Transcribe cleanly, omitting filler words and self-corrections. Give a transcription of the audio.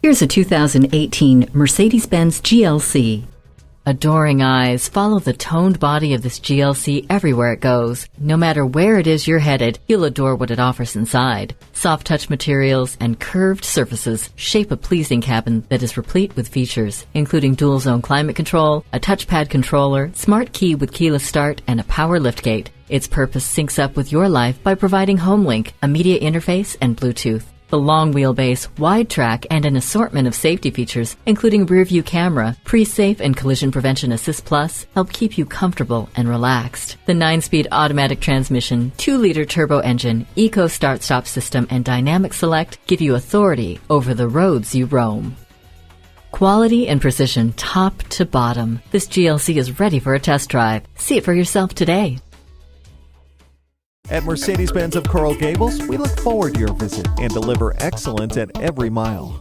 Here's a 2018 Mercedes-Benz GLC. Adoring eyes follow the toned body of this GLC everywhere it goes. No matter where it is you're headed, you'll adore what it offers inside. Soft touch materials and curved surfaces shape a pleasing cabin that is replete with features, including dual zone climate control, a touchpad controller, smart key with keyless start, and a power liftgate. Its purpose syncs up with your life by providing HomeLink, a media interface, and Bluetooth. The long wheelbase, wide track, and an assortment of safety features, including rear-view camera, pre-safe and collision prevention assist plus, help keep you comfortable and relaxed. The 9-speed automatic transmission, 2-liter turbo engine, eco start-stop system, and dynamic select give you authority over the roads you roam. Quality and precision top to bottom. This GLC is ready for a test drive. See it for yourself today. At Mercedes-Benz of Coral Gables, we look forward to your visit and deliver excellence at every mile.